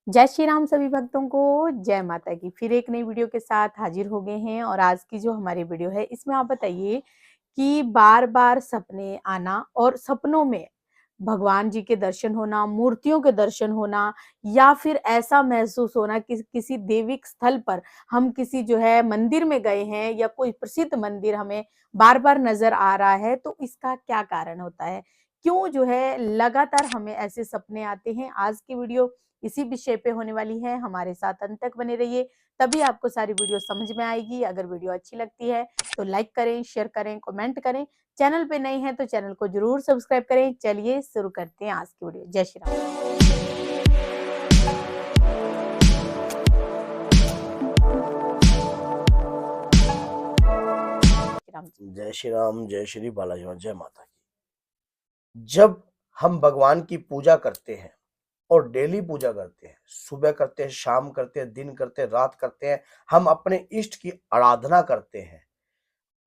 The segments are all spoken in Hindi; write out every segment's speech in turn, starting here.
जय श्री राम सभी भक्तों को, जय माता की। फिर एक नई वीडियो के साथ हाजिर हो गए हैं और आज की जो हमारी वीडियो है इसमें आप बताइए कि बार-बार सपने आना और सपनों में भगवान जी के दर्शन होना, मूर्तियों के दर्शन होना या फिर ऐसा महसूस होना कि किसी देविक स्थल पर हम किसी जो है मंदिर में गए हैं या कोई प्रसिद्ध मंदिर हमें बार-बार नज़र आ रहा है, तो इसका क्या कारण होता है? क्यों जो है लगातार हमें ऐसे सपने आते हैं? आज की वीडियो इसी विषय पे होने वाली है। हमारे साथ अंत तक बने रहिए, तभी आपको सारी वीडियो समझ में आएगी। अगर वीडियो अच्छी लगती है तो लाइक करें, शेयर करें, कमेंट करें। चैनल पे नए हैं तो चैनल को जरूर सब्सक्राइब करें। चलिए शुरू करते हैं आज की वीडियो। जय श्री राम। राम जी। जय श्री राम, जय श्री बालाजी और जय माता की। जब हम भगवान की पूजा करते हैं और डेली पूजा करते हैं, सुबह करते हैं, शाम करते हैं, दिन करते हैं, रात करते हैं, हम अपने इष्ट की आराधना करते हैं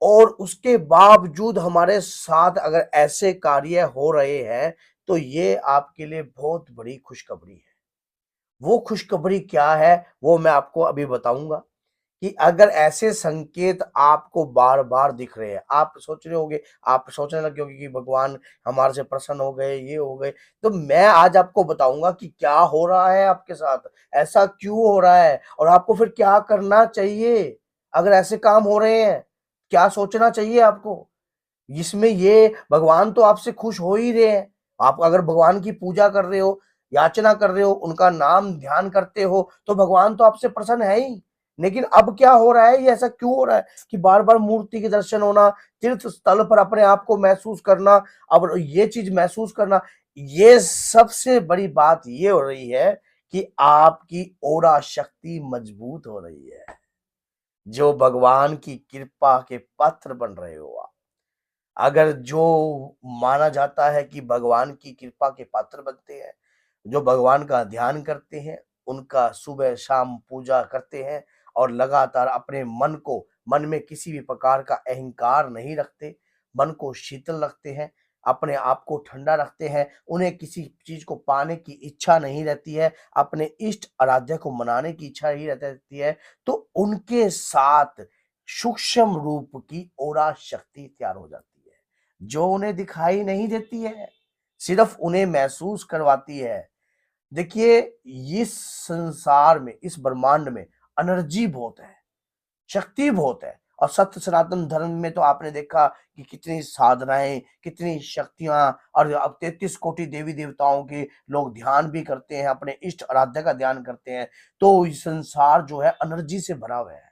और उसके बावजूद हमारे साथ अगर ऐसे कार्य हो रहे हैं तो ये आपके लिए बहुत बड़ी खुशखबरी है। वो खुशखबरी क्या है वो मैं आपको अभी बताऊंगा कि अगर ऐसे संकेत आपको बार-बार दिख रहे हैं, आप सोच रहे होंगे, आप सोचने लगे होंगे कि भगवान हमारे से प्रसन्न हो गए, ये हो गए। तो मैं आज आपको बताऊँगा कि क्या हो रहा है आपके साथ, ऐसा क्यों हो रहा है और आपको फिर क्या करना चाहिए? अगर ऐसे काम हो रहे हैं, क्या सोचना चाहिए आपको? इसमें ये भगवान तो आपसे खुश हो ही रहे हैं। आप अगर भगवान की पूजा कर रहे हो, याचना कर रहे हो, उनका नाम ध्यान करते हो, तो भगवान तो आपसे प्रसन्न है ही। लेकिन अब क्या हो रहा है, ये ऐसा क्यों हो रहा है कि बार-बार मूर्ति के दर्शन होना, तीर्थ स्थल पर अपने आप को महसूस करना, अब ये चीज़ महसूस करना, ये सबसे बड़ी बात ये हो रही है कि आपकी ऑरा शक्ति मजबूत हो रही है। जो भगवान की कृपा के पात्र बन रहे हो आप। अगर जो माना जाता है कि भगवान की कृपा के पात्र बनते हैं, जो भगवान का ध्यान करते हैं, उनका सुबह शाम पूजा करते हैं और लगातार अपने मन में किसी भी प्रकार का अहंकार नहीं रखते, मन को शीतल रखते हैं, अपने आप को ठंडा रखते हैं, उन्हें किसी चीज को पाने की इच्छा नहीं रहती है, अपने इष्ट आराध्य को मनाने की इच्छा नहीं रहती है, तो उनके साथ सूक्ष्म रूप की ऑरा शक्ति तैयार हो जाती है, जो उन्हें दिखाई नहीं देती है, सिर्फ उन्हें महसूस करवाती है। देखिए, इस संसार में, इस ब्रह्मांड में एनर्जी बहुत है, शक्ति बहुत है और सत्य सनातन धर्म में तो आपने देखा कि कितनी साधनाएं, कितनी शक्तियां और अब 33 कोटि देवी देवताओं के लोग ध्यान भी करते हैं, अपने इष्ट आराध्य का ध्यान करते हैं। तो इस संसार जो है एनर्जी से भरा हुआ है।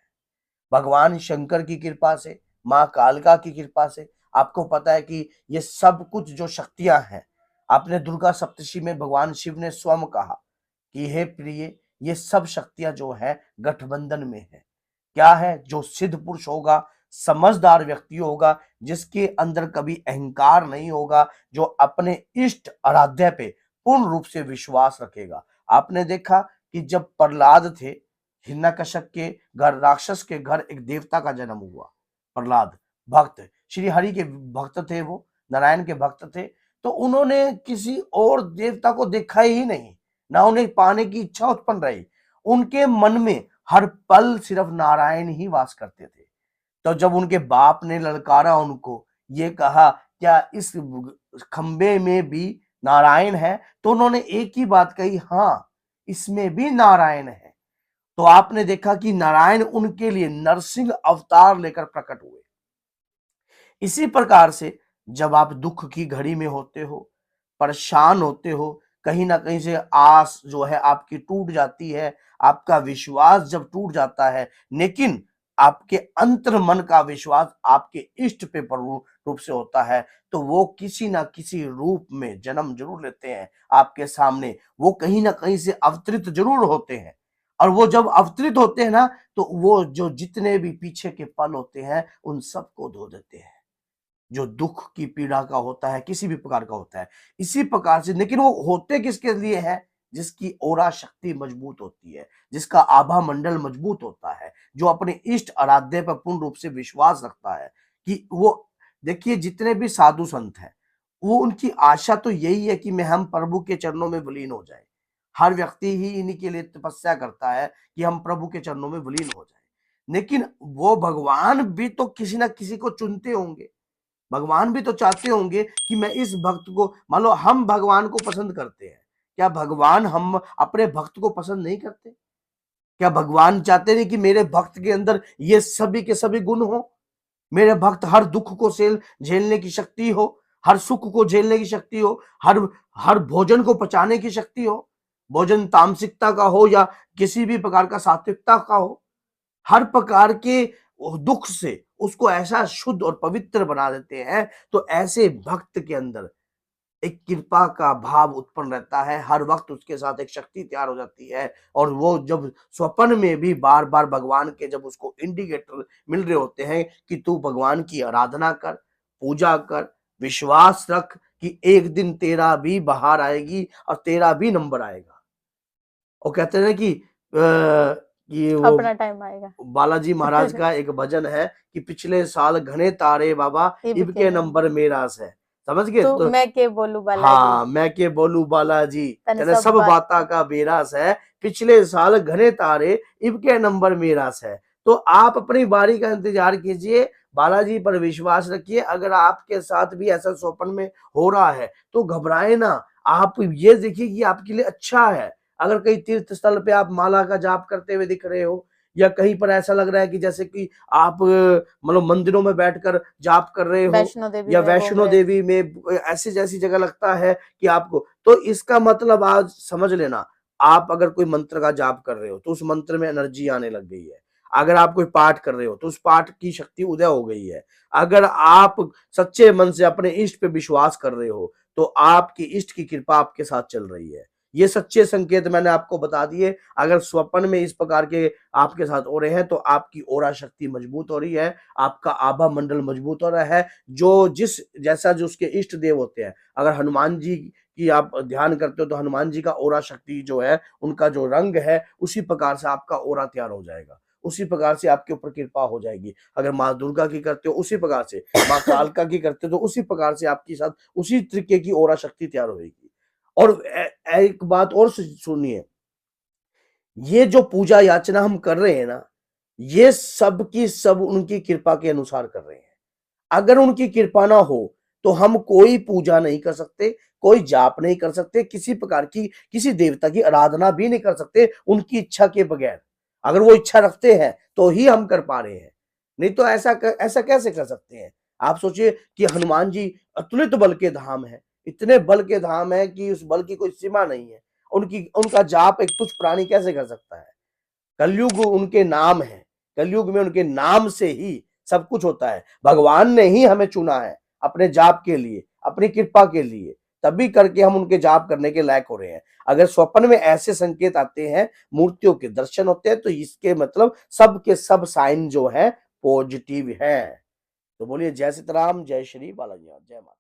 भगवान शंकर की कृपा से, माँ कालिका की कृपा से आपको पता है कि ये सब कुछ जो शक्तियां हैं, आपने दुर्गा सप्तशी में भगवान शिव ने स्वयं कहा कि हे प्रिय, ये सब शक्तियां जो है गठबंधन में है। क्या है? जो सिद्ध पुरुष होगा, समझदार व्यक्ति होगा, जिसके अंदर कभी अहंकार नहीं होगा, जो अपने इष्ट आराध्य पे पूर्ण रूप से विश्वास रखेगा। आपने देखा कि जब प्रहलाद थे, हिरण्यकश्यप के घर, राक्षस के घर एक देवता का जन्म हुआ। प्रहलाद भक्त, श्री हरि के भक्त थे, वो नारायण के भक्त थे। तो उन्होंने किसी और देवता को देखा ही नहीं, ना उन्हें पाने की इच्छा उत्पन्न रही। उनके मन में हर पल सिर्फ नारायण ही वास करते थे। तो जब उनके बाप ने ललकारा उनको, ये कहा क्या इस खंबे में भी नारायण है, तो उन्होंने एक ही बात कही, हाँ इसमें भी नारायण है। तो आपने देखा कि नारायण उनके लिए नरसिंह अवतार लेकर प्रकट हुए। इसी प्रकार से जब आप दुख की घड़ी में होते हो, परेशान होते हो, कहीं ना कहीं से आस जो है आपकी टूट जाती है, आपका विश्वास जब टूट जाता है, लेकिन आपके अंतर मन का विश्वास आपके इष्ट पे पूर्ण रूप से होता है, तो वो किसी ना किसी रूप में जन्म जरूर लेते हैं आपके सामने। वो कहीं ना कहीं से अवतरित जरूर होते हैं और वो जब अवतरित होते हैं ना, तो वो जो जितने भी पीछे के पल होते हैं उन सबको धो देते हैं, जो दुख की पीड़ा का होता है, किसी भी प्रकार का होता है। इसी प्रकार से, लेकिन वो होते किसके लिए है? जिसकी ऑरा शक्ति मजबूत होती है, जिसका आभा मंडल मजबूत होता है, जो अपने इष्ट आराध्य पर पूर्ण रूप से विश्वास रखता है कि वो, देखिए जितने भी साधु संत हैं, वो उनकी आशा तो यही है कि मैं हम प्रभु के चरणों में विलीन हो जाए, हर व्यक्ति ही इन्हीं के लिए तपस्या करता है कि हम प्रभु के चरणों में विलीन हो जाए। लेकिन वो भगवान भी तो किसी ना किसी को चुनते होंगे, भगवान भी तो चाहते होंगे कि मैं इस भक्त को, मान लो हम भगवान को पसंद करते हैं, क्या भगवान हम अपने भक्त को पसंद नहीं करते? क्या भगवान चाहते नहीं कि मेरे भक्त के अंदर ये सभी के सभी गुण हो? मेरे भक्त हर दुख को झेलने की शक्ति हो, हर सुख को झेलने की शक्ति हो, हर हर भोजन को पचाने की शक्ति हो, भोजन तामसिकता का हो या किसी भी प्रकार का सात्विकता का हो, हर प्रकार के दुख से उसको ऐसा शुद्ध और पवित्र बना देते हैं। तो ऐसे भक्त के अंदर एक कृपा का भाव उत्पन्न रहता है, हर वक्त उसके साथ एक शक्ति तैयार हो जाती है। और वो जब स्वप्न में भी बार बार भगवान के जब उसको इंडिकेटर मिल रहे होते हैं कि तू भगवान की आराधना कर, पूजा कर, विश्वास रख कि एक दिन तेरा भी बहार आएगी और तेरा भी नंबर आएगा। और कहते हैं कि ये वो अपना टाइम आएगा। बालाजी महाराज का एक भजन है कि पिछले साल घने तारे बाबा, इब के नंबर मेरा से, समझ गए? तो मैं के बोलू बालाजी, हाँ, मैं के बोलू बालाजी, तने सब बाता का बेरास है, पिछले साल घने तारे, इब के नंबर मेरा से। तो आप अपनी बारी का इंतजार कीजिए, बालाजी पर विश्वास रखिए। अगर आपके साथ भी ऐसा स्वप्न में हो रहा है तो घबराए ना, आप ये देखिए कि आपके लिए अच्छा है। अगर कहीं तीर्थ स्थल पे आप माला का जाप करते हुए दिख रहे हो, या कहीं पर ऐसा लग रहा है कि जैसे कि आप मतलब मंदिरों में बैठकर जाप कर रहे हो, या वैष्णो देवी में ऐसी जैसी जगह लगता है कि आपको, तो इसका मतलब आज समझ लेना, आप अगर कोई मंत्र का जाप कर रहे हो तो उस मंत्र में एनर्जी आने लग गई है। अगर आप कोई पाठ कर रहे हो तो उस पाठ की शक्ति उदय हो गई है। अगर आप सच्चे मन से अपने इष्ट पे विश्वास कर रहे हो तो आपकी इष्ट की कृपा आपके साथ चल रही है। ये सच्चे संकेत मैंने आपको बता दिए। अगर स्वप्न में इस प्रकार के आपके साथ हो रहे हैं तो आपकी ओरा शक्ति मजबूत हो रही है, आपका आभा मंडल मजबूत हो रहा है। जो जिस जैसा जो उसके इष्ट देव होते हैं, अगर हनुमान जी की आप ध्यान करते हो तो हनुमान जी का ओरा शक्ति जो है, उनका जो रंग है, उसी प्रकार से आपका ओरा तैयार हो जाएगा, उसी प्रकार से आपके ऊपर कृपा हो जाएगी। अगर माँ दुर्गा की करते हो उसी प्रकार से, माँ कालका की करते हो तो उसी प्रकार से आपके साथ उसी तरीके की ओरा शक्ति तैयार होगी। और एक बात और सुनिए, ये जो पूजा याचना हम कर रहे हैं ना, ये सब की सब उनकी कृपा के अनुसार कर रहे हैं। अगर उनकी कृपा ना हो तो हम कोई पूजा नहीं कर सकते, कोई जाप नहीं कर सकते, किसी प्रकार की किसी देवता की आराधना भी नहीं कर सकते उनकी इच्छा के बगैर। अगर वो इच्छा रखते हैं तो ही हम कर पा रहे हैं, नहीं तो ऐसा कैसे कर सकते हैं? आप सोचिए कि हनुमान जी अतुलित बल के धाम है, इतने बल के धाम है कि उस बल की कोई सीमा नहीं है। उनका जाप एक तुच्छ प्राणी कैसे कर सकता है? कलयुग उनके नाम है, कलयुग में उनके नाम से ही सब कुछ होता है। भगवान ने ही हमें चुना है अपने जाप के लिए, अपनी कृपा के लिए, तभी करके हम उनके जाप करने के लायक हो रहे हैं। अगर स्वप्न में ऐसे संकेत आते हैं, मूर्तियों के दर्शन होते हैं, तो इसके मतलब सब के सब साइन जो है पॉजिटिव है। तो बोलिए जय सीताराम, जय श्री बालाजी, जय माता।